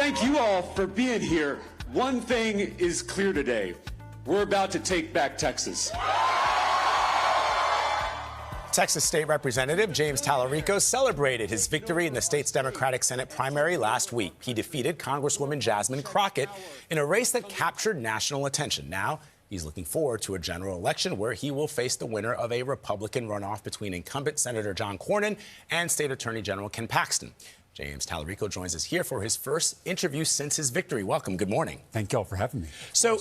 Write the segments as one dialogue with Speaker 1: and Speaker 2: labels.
Speaker 1: thank you all for being here. One thing is clear today. We're about to take back Texas.
Speaker 2: Texas State Representative James Talarico celebrated his victory in the state's Democratic Senate primary last week. He defeated Congresswoman Jasmine Crockett in a race that captured national attention. Now, he's looking forward to a general election where he will face the winner of a Republican runoff between incumbent Senator John Cornyn and State Attorney General Ken Paxton. James Talarico joins us here for his first interview since his victory. Welcome. Good morning.
Speaker 3: Thank you all for having me.
Speaker 2: So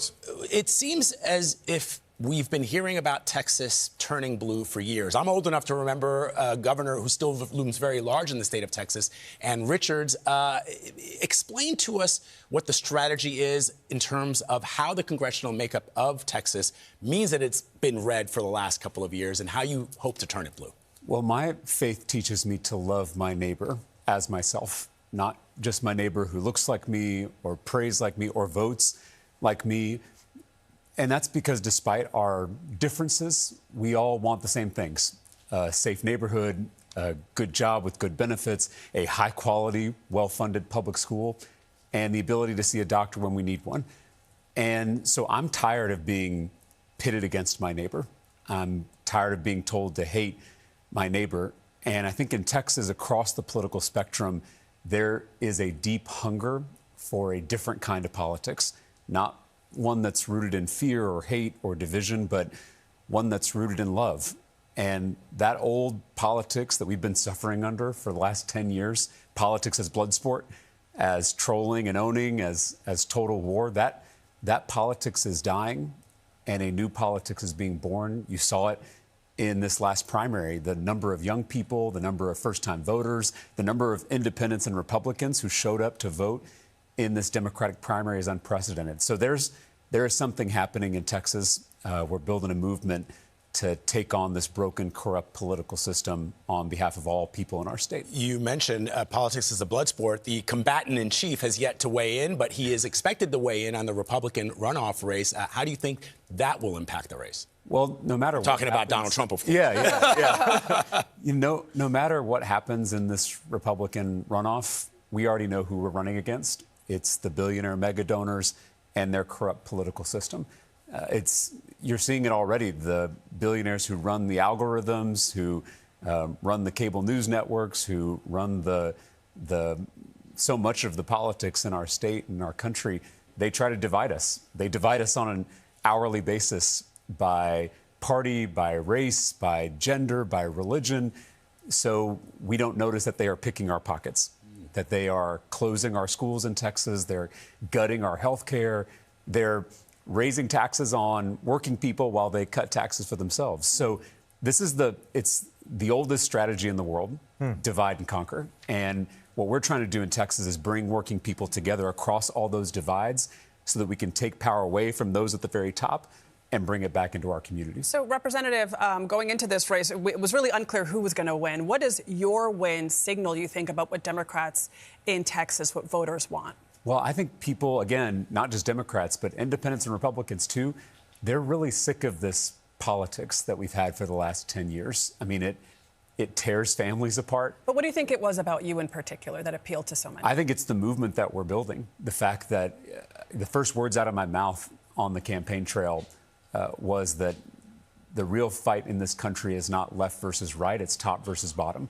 Speaker 2: it seems as if we've been hearing about Texas turning blue for years. I'm old enough to remember a governor who still looms very large in the state of Texas, Ann Richards. Explain to us what the strategy is in terms of how the congressional makeup of Texas means that it's been red for the last couple of years and how you hope to turn it blue.
Speaker 3: Well, my faith teaches me to love my neighbor as myself, not just my neighbor who looks like me or prays like me or votes like me. And that's because despite our differences, we all want the same things: a safe neighborhood, a good job with good benefits, a high quality, well-funded public school, and the ability to see a doctor when we need one. And so I'm tired of being pitted against my neighbor. I'm tired of being told to hate my neighbor. And I think in Texas, across the political spectrum, there is a deep hunger for a different kind of politics, not one that's rooted in fear or hate or division, but one that's rooted in love. And that old politics that we've been suffering under for the last 10 years, politics as blood sport, as trolling and owning, as total war, that politics is dying and a new politics is being born. You saw it in this last primary, the number of young people, the number of first-time voters, the number of independents and Republicans who showed up to vote in this Democratic primary is unprecedented. So there is something happening in Texas. We're building a movement to take on this broken, corrupt political system on behalf of all people in our state.
Speaker 2: You mentioned politics is a blood sport. The combatant-in-chief has yet to weigh in, but he is expected to weigh in on the Republican runoff race. How do you think that will impact the race?
Speaker 3: Well, no matter what
Speaker 2: Talking about
Speaker 3: happens,
Speaker 2: Donald Trump, of course.
Speaker 3: Yeah. No matter what happens in this Republican runoff, we already know who we're running against. It's the billionaire mega donors and their corrupt political system. You're seeing it already. The billionaires who run the algorithms, who run the cable news networks, who run so much of the politics in our state and our country, they try to divide us. They divide us on an hourly basis by party, by race, by gender, by religion. So we don't notice that they are picking our pockets, that they are closing our schools in Texas. They're gutting our health care. They're raising taxes on working people while they cut taxes for themselves. So it's the oldest strategy in the world, divide and conquer. And what we're trying to do in Texas is bring working people together across all those divides so that we can take power away from those at the very top and bring it back into our communities.
Speaker 4: So, Representative, going into this race, it was really unclear who was going to win. What does your win signal, you think, about what Democrats in Texas, what voters want?
Speaker 3: Well, I think people, again, not just Democrats, but independents and Republicans, too, they're really sick of this politics that we've had for the last 10 years. I mean, it tears families apart.
Speaker 4: But what do you think it was about you in particular that appealed to so many?
Speaker 3: I think it's the movement that we're building. The fact that the first words out of my mouth on the campaign trail was that the real fight in this country is not left versus right, it's top versus bottom.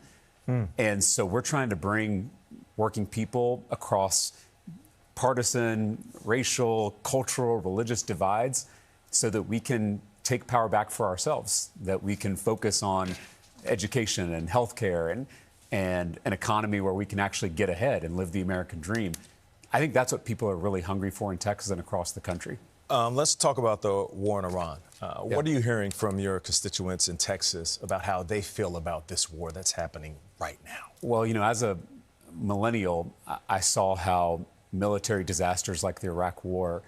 Speaker 3: And so we're trying to bring working people across partisan, racial, cultural, religious divides so that we can take power back for ourselves, that we can focus on education and healthcare and an economy where we can actually get ahead and live the American dream. I think that's what people are really hungry for in Texas and across the country.
Speaker 5: Let's talk about the war in Iran. What are you hearing from your constituents in Texas about how they feel about this war that's happening right now?
Speaker 3: Well, as a millennial, I saw how military disasters like the Iraq War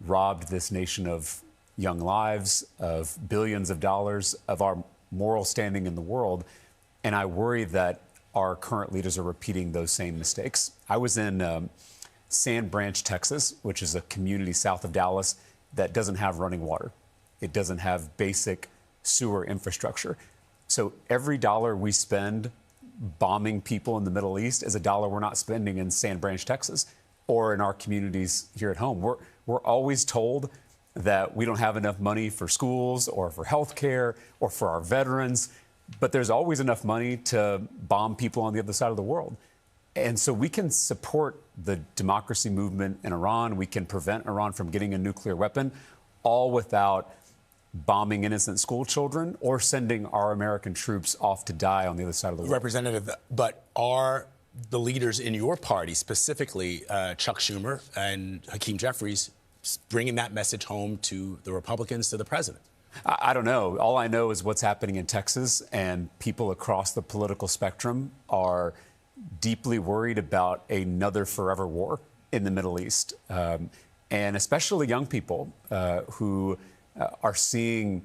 Speaker 3: robbed this nation of young lives, of billions of dollars, of our moral standing in the world. And I worry that our current leaders are repeating those same mistakes. I was in Sand Branch, Texas, which is a community south of Dallas that doesn't have running water. It doesn't have basic sewer infrastructure. So every dollar we spend bombing people in the Middle East is a dollar we're not spending in Sand Branch, Texas, or in our communities here at home. We're always told that we don't have enough money for schools or for health care or for our veterans, but there's always enough money to bomb people on the other side of the world. And so we can support the democracy movement in Iran. We can prevent Iran from getting a nuclear weapon, all without bombing innocent school children or sending our American troops off to die on the other side of the world.
Speaker 2: Representative, but are the leaders in your party, specifically Chuck Schumer and Hakeem Jeffries, bringing that message home to the Republicans, to the president?
Speaker 3: I don't know. All I know is what's happening in Texas, and people across the political spectrum are deeply worried about another forever war in the Middle East, and especially young people who are seeing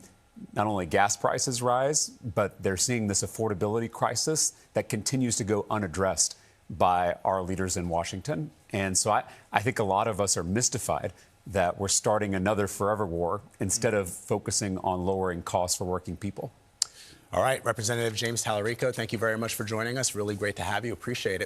Speaker 3: not only gas prices rise, but they're seeing this affordability crisis that continues to go unaddressed by our leaders in Washington. And so I think a lot of us are mystified that we're starting another forever war instead of focusing on lowering costs for working people.
Speaker 2: All right, Representative James Talarico, thank you very much for joining us. Really great to have you. Appreciate it.